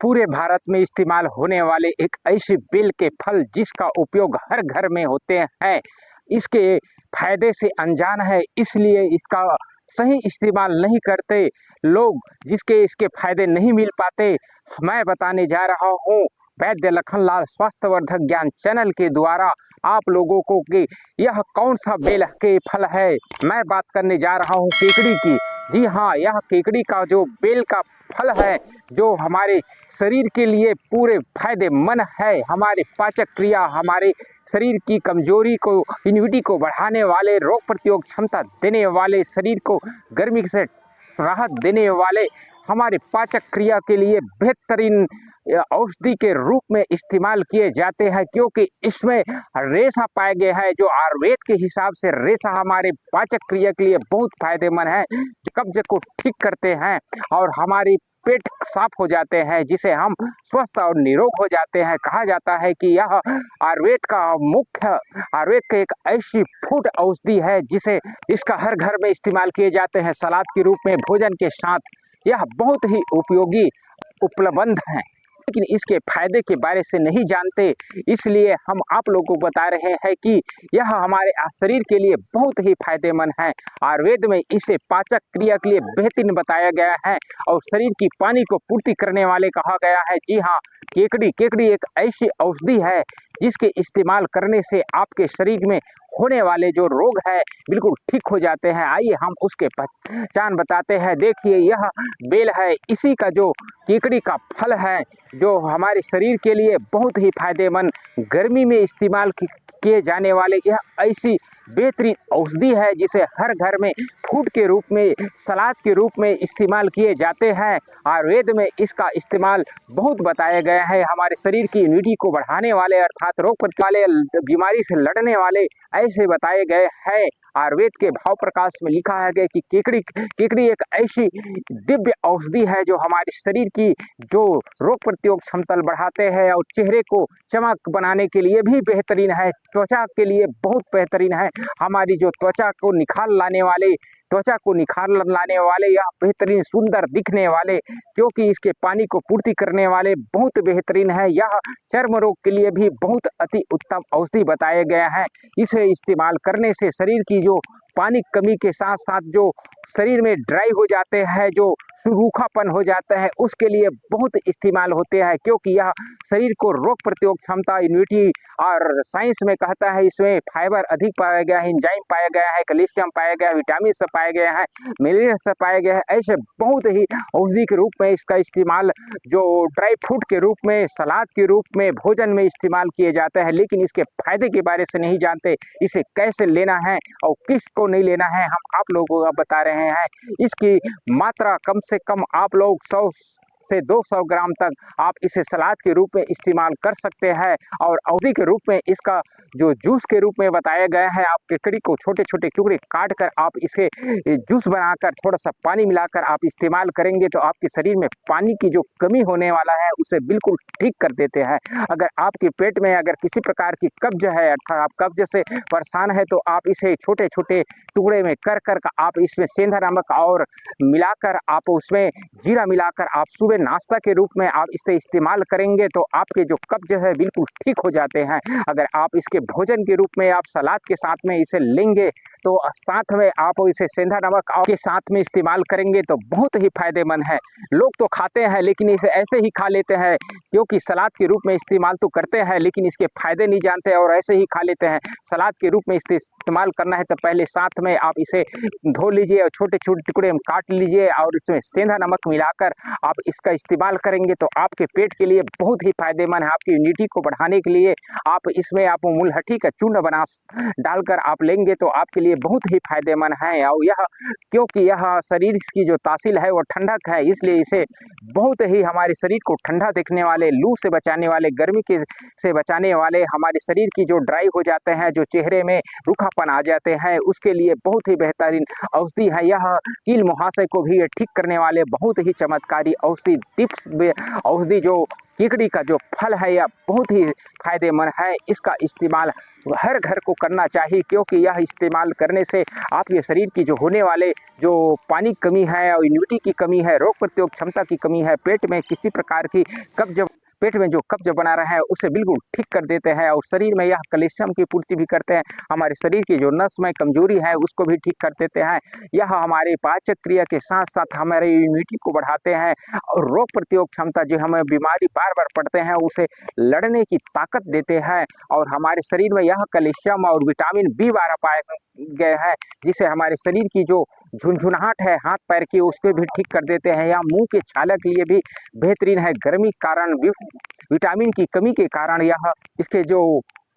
पूरे भारत में इस्तेमाल होने वाले एक ऐसी बेल के फल जिसका उपयोग हर घर में होते हैं। इसके फायदे से अनजान है, इसलिए इसका सही इस्तेमाल नहीं करते लोग, जिसके इसके फायदे नहीं मिल पाते। मैं बताने जा रहा हूँ वैद्य लखनलाल स्वास्थ्यवर्धक ज्ञान चैनल के द्वारा आप लोगों को कि यह कौन सा बेल के फल है। मैं बात करने जा रहा हूँ केकड़ी की। जी हाँ, यह केकड़ी का जो बेल का फल है जो हमारे शरीर के लिए पूरे फायदेमंद है। हमारे पाचक क्रिया, हमारे शरीर की कमजोरी को, इम्यूनिटी को बढ़ाने वाले, रोग प्रतिरोधक क्षमता देने वाले, शरीर को गर्मी से राहत देने वाले, हमारे पाचक क्रिया के लिए बेहतरीन औषधि के रूप में इस्तेमाल किए जाते हैं, क्योंकि इसमें रेशा पाया गया है जो आयुर्वेद के हिसाब से रेशा हमारे पाचक क्रिया के लिए बहुत फायदेमंद है, कब्ज को ठीक करते हैं और हमारी पेट साफ हो जाते हैं, जिसे हम स्वस्थ और निरोग हो जाते हैं। कहा जाता है कि यह आयुर्वेद का एक ऐसी फूड औषधि है जिसे इसका हर घर में इस्तेमाल किए जाते हैं सलाद के रूप में, भोजन के साथ। यह बहुत ही उपयोगी उपलब्ध है, लेकिन इसके फायदे के बारे से नहीं जानते, इसलिए हम आप लोगों को बता रहे हैं कि यह हमारे शरीर के लिए बहुत ही फायदेमंद है। आयुर्वेद में इसे पाचक क्रिया के लिए बेहतरीन बताया गया है और शरीर की पानी को पूर्ति करने वाले कहा गया है। जी हाँ, केकड़ी एक ऐसी औषधि है जिसके इस्तेमाल करने से आपके शरीर में होने वाले जो रोग है बिल्कुल ठीक हो जाते हैं। आइए हम उसके पहचान बताते हैं। देखिए, यह बेल है, इसी का जो केकड़ी का फल है जो हमारे शरीर के लिए बहुत ही फायदेमंद, गर्मी में इस्तेमाल किए जाने वाले यह ऐसी बेहतरीन औषधि है जिसे हर घर में फूड के रूप में, सलाद के रूप में इस्तेमाल किए जाते हैं। आयुर्वेद में इसका इस्तेमाल बहुत बताया गया है। हमारे शरीर की इम्यूनिटी को बढ़ाने वाले अर्थात रोग प्रतिरोधक वाले, बीमारी से लड़ने वाले ऐसे बताए गए हैं। आयुर्वेद के भाव प्रकाश में लिखा है कि केकड़ी एक ऐसी दिव्य औषधि है जो हमारे शरीर की जो रोग प्रतिरोधक क्षमता बढ़ाते हैं और चेहरे को चमक बनाने के लिए भी बेहतरीन है, त्वचा के लिए बहुत बेहतरीन है। हमारी जो त्वचा को निखार लाने वाले या बेहतरीन सुंदर दिखने वाले, क्योंकि इसके पानी को पूर्ति करने वाले बहुत बेहतरीन है। यह चर्म रोग के लिए भी बहुत अति उत्तम औषधि बताया गया है। इसे इस्तेमाल करने से शरीर की जो पानी कमी के साथ साथ जो शरीर में ड्राई हो जाते हैं, जो रूखापन हो जाता है, उसके लिए बहुत इस्तेमाल होते हैं, क्योंकि यह शरीर को रोग प्रतिरोधक क्षमता, इम्यूनिटी और साइंस में कहता है इसमें फाइबर अधिक पाया गया है, एंजाइम पाया गया है, कैल्शियम पाया गया है, विटामिन से पाया गया है, मिनरल से पाया गया है। ऐसे बहुत ही औषधि के रूप में इसका इस्तेमाल जो ड्राई फ्रूट के रूप में, सलाद के रूप में, भोजन में इस्तेमाल किए जाते हैं, लेकिन इसके फायदे के बारे से नहीं जानते। इसे कैसे लेना है और किसको नहीं लेना है, हम आप लोगों को बता रहे हैं। इसकी मात्रा कम से कम आप लोग 100 से 200 ग्राम तक आप इसे सलाद के रूप में इस्तेमाल कर सकते हैं और औषधि के रूप में इसका जो जूस के रूप में बताया गया है। आप केकड़ी को छोटे छोटे टुकड़े काट कर आप इसे जूस बनाकर थोड़ा सा पानी मिलाकर आप इस्तेमाल करेंगे तो आपके शरीर में पानी की जो कमी होने वाला है उसे बिल्कुल ठीक कर देते हैं। अगर आपके पेट में अगर किसी प्रकार की कब्ज है, अर्थात आप कब्ज से परेशान है, तो आप इसे छोटे छोटे टुकड़े में कर आप इसमें सेंधा नमक और मिलाकर आप उसमें जीरा मिलाकर आप सुबह नाश्ता के रूप में आप इसे इस्तेमाल करेंगे तो आपके जो कब्ज है बिल्कुल ठीक हो जाते हैं। अगर आप इसके भोजन के रूप में आप सलाद के साथ में इसे लेंगे तो साथ में आप इसे सेंधा नमक के साथ में इस्तेमाल करेंगे तो बहुत ही फायदेमंद है। लोग तो खाते हैं लेकिन इसे ऐसे ही खा लेते हैं, क्योंकि सलाद के रूप में इस्तेमाल तो करते हैं लेकिन इसके फायदे नहीं जानते और ऐसे ही खा लेते हैं। सलाद के रूप में इसे इस्तेमाल करना है तो पहले साथ में आप इसे धो लीजिए और छोटे छोटे टुकड़े में काट लीजिए और इसमें सेंधा नमक मिलाकर आप इसका इस्तेमाल करेंगे तो आपके पेट के लिए बहुत ही फायदेमंद है। आपकी इम्यूनिटी को बढ़ाने के लिए आप इसमें आप मूलहट्टी का चूर्ण बना डालकर आप लेंगे तो आपके लिए बहुत ही फायदेमंद है। और यह क्योंकि यह शरीर की जो तासील है वो ठंडक है, इसलिए इसे बहुत ही हमारे शरीर को ठंडा देखने वाले, लू से बचाने वाले, गर्मी के से बचाने वाले, हमारे शरीर की जो ड्राई हो जाते हैं, जो चेहरे में रूखापन आ जाते हैं, उसके लिए बहुत ही बेहतरीन औषधि है। यह कील मुहासे को भी ठीक करने वाले बहुत ही चमत्कारी औषधि जो कीकड़ी का जो फल है यह बहुत ही फायदेमंद है। इसका इस्तेमाल हर घर को करना चाहिए, क्योंकि यह इस्तेमाल करने से आपके शरीर की जो होने वाले जो पानी की कमी है और इम्यूनिटी की कमी है, रोग प्रतिरोधक क्षमता की कमी है, पेट में किसी प्रकार की कब्ज पेट में जो कब्ज बना रहा है उसे बिल्कुल ठीक कर देते हैं। और शरीर में यह कैल्शियम की पूर्ति भी करते हैं। हमारे शरीर की जो नस में कमजोरी है उसको भी ठीक कर देते हैं। यह हमारे पाचक क्रिया के साथ साथ हमारे इम्यूनिटी को बढ़ाते हैं और रोग प्रतिरोधक क्षमता जो हमें बीमारी बार बार पड़ते हैं उसे लड़ने की ताकत देते हैं। और हमारे शरीर में यह कैल्शियम और विटामिन B12 पाए गए हैं, जिसे हमारे शरीर की जो झुनझुनाहट है हाथ पैर की उसको भी ठीक कर देते हैं। या मुंह के छाले के लिए भी बेहतरीन है। गर्मी के कारण विटामिन की कमी के कारण यह इसके जो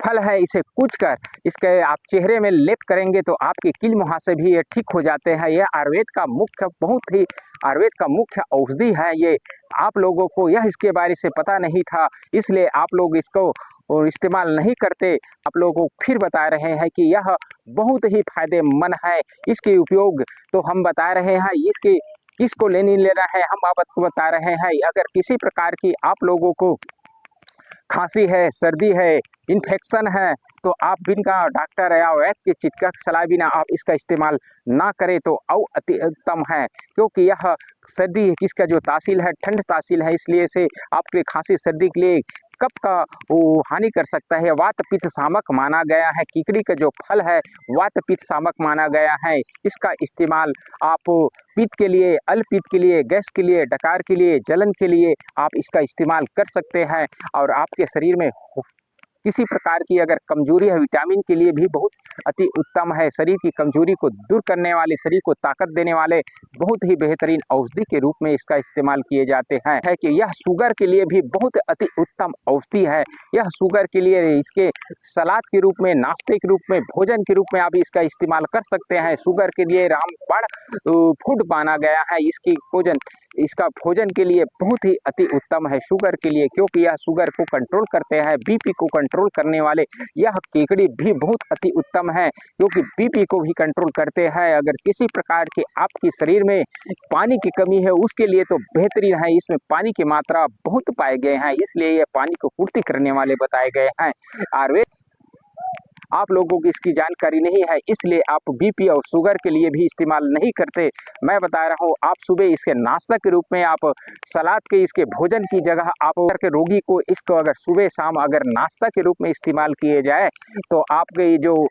फल है इसे कूच कर इसके आप चेहरे में लेप करेंगे तो आपके कील मुहासे भी ये ठीक हो जाते हैं। यह आयुर्वेद का मुख्य आयुर्वेद का मुख्य औषधि है। ये आप लोगों को यह इसके बारे से पता नहीं था, इसलिए आप लोग इसको और इस्तेमाल नहीं करते। आप लोगों को फिर बता रहे हैं कि यह बहुत ही फायदेमंद है। इसके उपयोग तो हम बता रहे हैं, इसके किसको लेना है हम आपको बता रहे हैं। अगर किसी प्रकार की आप लोगों को खांसी है, सर्दी है, इन्फेक्शन है, तो आप बिना डॉक्टर या वैद्य की चिकित्सक सलाह बिना आप इसका इस्तेमाल ना करें तो अति उत्तम है। क्योंकि यह सर्दी किसका जो तासील है, ठंड तासील है, इसलिए से आपके खांसी सर्दी के लिए कफ का वो हानि कर सकता है। वात पित्त शामक माना गया है। कीकड़ी का जो फल है वात पित्त शामक माना गया है। इसका इस्तेमाल आप पित्त के लिए, अल पित्त के लिए, गैस के लिए, डकार के लिए, जलन के लिए आप इसका इस्तेमाल कर सकते हैं। और आपके शरीर में किसी प्रकार की अगर कमजोरी है, विटामिन के लिए भी बहुत अति उत्तम है। शरीर की कमजोरी को दूर करने वाले, शरीर को ताकत देने वाले बहुत ही बेहतरीन औषधि के रूप में इसका इस्तेमाल किए जाते हैं। है कि यह शुगर के लिए भी बहुत अति उत्तम औषधि है। यह शुगर के लिए इसके सलाद के रूप में, नाश्ते के रूप में, भोजन के रूप में आप इसका इस्तेमाल कर सकते हैं। शुगर के लिए रामबाण फूड माना गया है। इसका भोजन के लिए बहुत ही अति उत्तम है शुगर के लिए, क्योंकि यह शुगर को कंट्रोल करते हैं। बीपी को कंट्रोल करने वाले यह केकड़ी भी बहुत अति उत्तम है, क्योंकि बीपी को भी कंट्रोल करते हैं। अगर किसी प्रकार के आपके शरीर में पानी की कमी है उसके लिए तो बेहतरीन है। इसमें पानी की मात्रा बहुत पाए गए हैं, इसलिए यह पानी को पूर्ति करने वाले बताए गए हैं। आयुर्वेद आप लोगों को इसकी जानकारी नहीं है, इसलिए आप बीपी और शुगर के लिए भी इस्तेमाल नहीं करते। मैं बता रहा हूँ, आप सुबह इसके नाश्ता के रूप में, आप सलाद के इसके भोजन की जगह आप के रोगी को इसको अगर सुबह शाम अगर नाश्ता के रूप में इस्तेमाल किए जाए तो आपके जो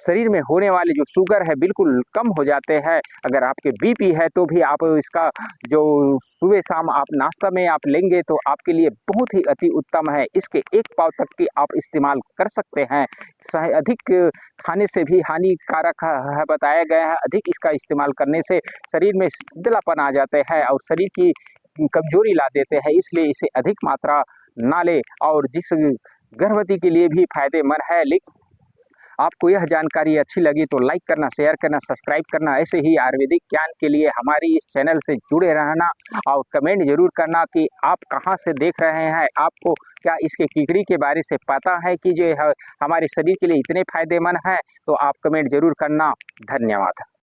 शरीर में होने वाले जो शुगर है बिल्कुल कम हो जाते हैं। अगर आपके बीपी है तो भी आप इसका जो सुबह शाम आप नाश्ता में आप लेंगे तो आपके लिए बहुत ही अति उत्तम है। इसके 1 पाव तक की आप इस्तेमाल कर सकते हैं। अधिक खाने से भी हानिकारक है बताया गया है। अधिक इसका इस्तेमाल करने से शरीर में शिथिलापन आ जाते हैं और शरीर की कमजोरी ला देते हैं, इसलिए इसे अधिक मात्रा ना ले। और जिस गर्भवती के लिए भी फायदेमंद है। लेकिन आपको यह जानकारी अच्छी लगी तो लाइक करना, शेयर करना, सब्सक्राइब करना। ऐसे ही आयुर्वेदिक ज्ञान के लिए हमारी इस चैनल से जुड़े रहना और कमेंट जरूर करना कि आप कहां से देख रहे हैं। आपको क्या इसके कीकड़ी के बारे से पता है कि जो हमारे शरीर के लिए इतने फायदेमंद है? तो आप कमेंट जरूर करना। धन्यवाद।